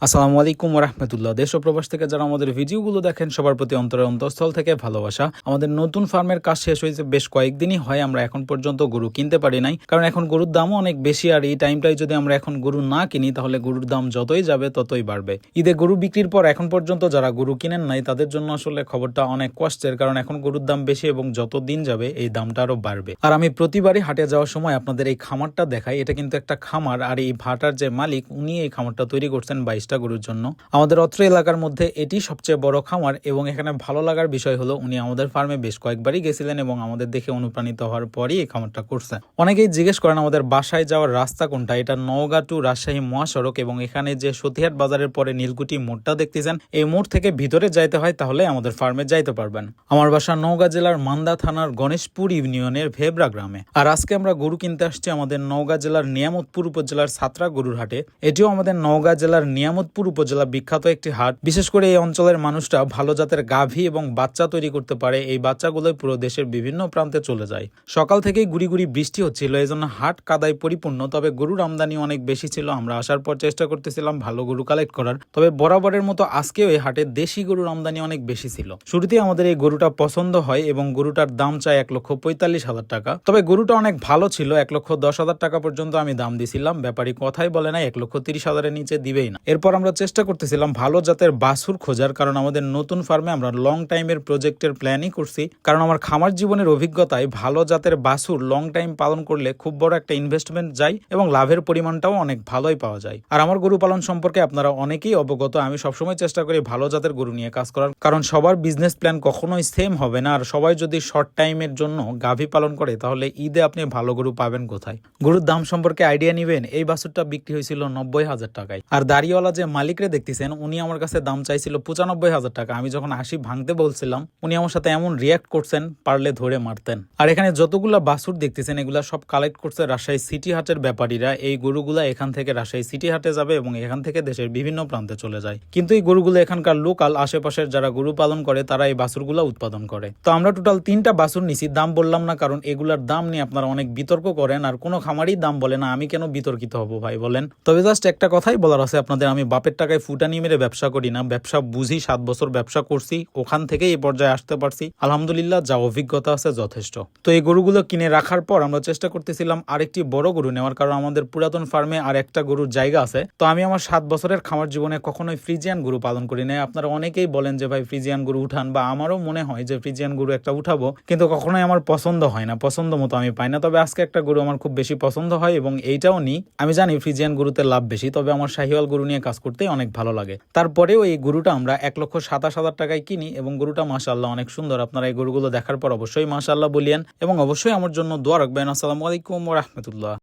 আসসালামু আলাইকুম ওয়া রাহমাতুল্লাহ। দেশ ও প্রবাস থেকে যারা আমাদের ভিডিওগুলো দেখেন সবার প্রতি অন্তরের অন্তঃস্থল থেকে ভালোবাসা। আমাদের নতুন ফার্মের কাজ শেষ হয়েছে বেশ কয়েকদিনই হয়, আমরা এখন পর্যন্ত গরু কিনতে পারি নাই, কারণ এখন গরুর দামও অনেক বেশি। আর এই টাইমটাই যদি আমরা এখন গরু না কিনি তাহলে গরুর দাম যতই যাবে ততই বাড়বে। ঈদে গরু বিক্রির পর এখন পর্যন্ত যারা গরু কিনেন নাই তাদের জন্য আসলে খবরটা অনেক কষ্টের, কারণ এখন গরুর দাম বেশি এবং যত দিন যাবে এই দামটা আরো বাড়বে। আর আমি প্রতিবারই হাটে যাওয়ার সময় আপনাদের এই খামারটা দেখাই, এটা কিন্তু একটা খামার। আর এই ভাটার যে মালিক উনি এই খামারটা তৈরি করছেন 22টা গরুর জন্য। আমাদের অত্র এলাকার মধ্যে এটি সবচেয়ে বড় খামার এবং এখানে ভালো লাগার বিষয় হলো উনি আমাদের ফার্মে বেশ কয়েকবারই গেছিলেন এবং আমাদের দেখে অনুপ্রাণিত হওয়ার পরই এই খামারটা করছেন। অনেকেই জিজ্ঞেস করেন আমাদের বাসায় যাওয়ার রাস্তা কোনটা। এটা নওগাঁ টু রাজশাহী মহাসড়ক এবং এখানে যে সতীহাট বাজারের পরে নীলকুঠি মোড়টা দেখতেছেন, এই মোড় থেকে ভিতরে যাইতে হয় তাহলে আমাদের ফার্মে যাইতে পারবেন। আমার বাসা নওগাঁ জেলার মান্দা থানার গণেশপুর ইউনিয়নের ভেবরা গ্রামে। আর আজকে আমরা গরু কিনতে আসছি আমাদের নওগাঁ জেলার নিয়ামতপুর উপজেলার ছাত্রা গরুর হাটে। এটিও আমাদের নওগাঁ জেলার নিয়ামতপুর উপজেলা বিখ্যাত একটি হাট। বিশেষ করে এই অঞ্চলের মানুষরা ভালো জাতের গাভী এবং বাচ্চা তৈরি করতে পারে। এই বাচ্চাগুলো পুরো দেশের বিভিন্ন প্রান্তে চলে যায়। সকাল থেকেই গুড়ি গুড়ি বৃষ্টি হচ্ছিল, এই জন্য হাট কাদায় পরিপূর্ণ। তবে গরুর আমদানি অনেক বেশি ছিল। আমরা আসার পর চেষ্টা করতেছিলাম ভালো গরু কালেক্ট করার, তবে বরাবরের মতো আজকেও এই হাটে দেশি গরুর আমদানি অনেক বেশি ছিল। শুরুতেই আমাদের এই গরুটা পছন্দ হয় এবং গরুটার দাম চায় 1,45,000 টাকা। তবে গরুটা অনেক ভালো ছিল, 1,10,000 টাকা পর্যন্ত আমি দাম দিছিলাম। ব্যাপারী কথাই বলে না 1,30,000 এর নিচে দিবেই না। এরপর আমরা চেষ্টা করতেছিলাম ভালো জাতের বাছুর খোঁজার, কারণ আমাদের নতুন ফার্মে আমরা লং টাইমের প্রজেক্টের প্ল্যানই করছি। কারণ আমার খামার জীবনের অভিজ্ঞতায় ভালো জাতের বাছুর লং টাইম পালন করলে খুব বড় একটা ইনভেস্টমেন্ট যায় এবং লাভের পরিমাণটাও অনেক ভালোই পাওয়া যায়। আর আমার গরু পালন সম্পর্কে আপনারা অনেকেই অবগত। আমি সবসময় চেষ্টা করি ভালো জাতের গরু নিয়ে কাজ করার, কারণ সবার বিজনেস প্ল্যান কখনোই সেম হবে না। আর সবাই যদি শর্ট টাইমের জন্য গাভী পালন করে তাহলে ঈদে আপনি ভালো গরু পাবেন কোথায়। গরুর দাম সম্পর্কে আইডিয়া নিবেন, এই বাছুরটা বিক্রি হয়েছিল 90,000 টাকায়। আর দাড়িওয়ালা যে মালিকরে দেখতেছেন উনি আমার কাছে দাম চাইছিল 95,000 টাকা। আমি যখন 80 ভাঙতে বলছিলাম উনি আমার সাথে এমন রিয়াক্ট করছেন পারলে ধরে মারতেন। আর এখানে যতগুলা বাছুর দেখতেছেন এগুলা সব কালেক্ট করছে রাজশাহী সিটি হাটের ব্যাপারীরা। এই গরুগুলা এখান থেকে রাজশাহী সিটি হাটে যাবে এবং এখান থেকে দেশের বিভিন্ন প্রান্তে চলে যায়। কিন্তু এই গরুগুলো এখানকার লোকাল আশেপাশের যারা গরু পালন করে তারা এই বাছুরগুলা উৎপাদন করে। তো আমরা টোটাল 3টা বাছুর নিছি। দাম বললাম না কারণ এগুলার দাম নিয়ে আপনারা অনেক বিতর্ক করেন আর কোনো খামারই দাম বলে না। আমি কেন বিতর্কিত হব ভাই বলেন? তবে জাস্ট একটা কথাই বলার আছে আপনাদের, আমি বাপের টাকায় ফুটানি মেরে ব্যবসা করি না, ব্যবসা বুঝি। 7 বছর ব্যবসা করছি, ওখান থেকে এই পর্যায়ে আসতে পারছি আলহামদুলিল্লাহ। যা অভিজ্ঞতা আছে যথেষ্ট। তো এই গরুগুলো কিনে রাখার পর আমরা চেষ্টা করতেছিলাম আরেকটি বড় গরু নেওয়ার, কারণ আমাদের পুরাতন ফার্মে আর একটা গরুর জায়গা আছে। তো আমি আমার 7 বছরের খামার জীবনে কখনোই ফ্রিজিয়ান গরু পালন করি নাই। আপনারা অনেকেই বলেন যে ভাই ফ্রিজিয়ান গরু উঠান, বা আমারও মনে হয় যে ফ্রিজিয়ান গরু একটা উঠাবো, কিন্তু কখনোই আমার পছন্দ হয় না, পছন্দ মতো আমি পাই না। তবে আজকে একটা গরু আমার খুব বেশি পছন্দ হয় এবং এইটাও নিই। আমি জানি ফ্রিজিয়ান গরুতে লাভ বেশি, তবে আমার শাহিওয়াল গরু নিয়ে কাজ করতেই অনেক ভালো লাগে। তারপরেও এই গরুটা আমরা 1,27,000 টাকায় কিনি এবং গরুটা মাশাআল্লাহ অনেক সুন্দর। আপনারা এই গরুগুলো দেখার পর অবশ্যই মাশাআল্লাহ বলিয়েন এবং অবশ্যই আমার জন্য দোয়া রাখবেন। আসসালামু আলাইকুম ওয়া রাহমাতুল্লাহ।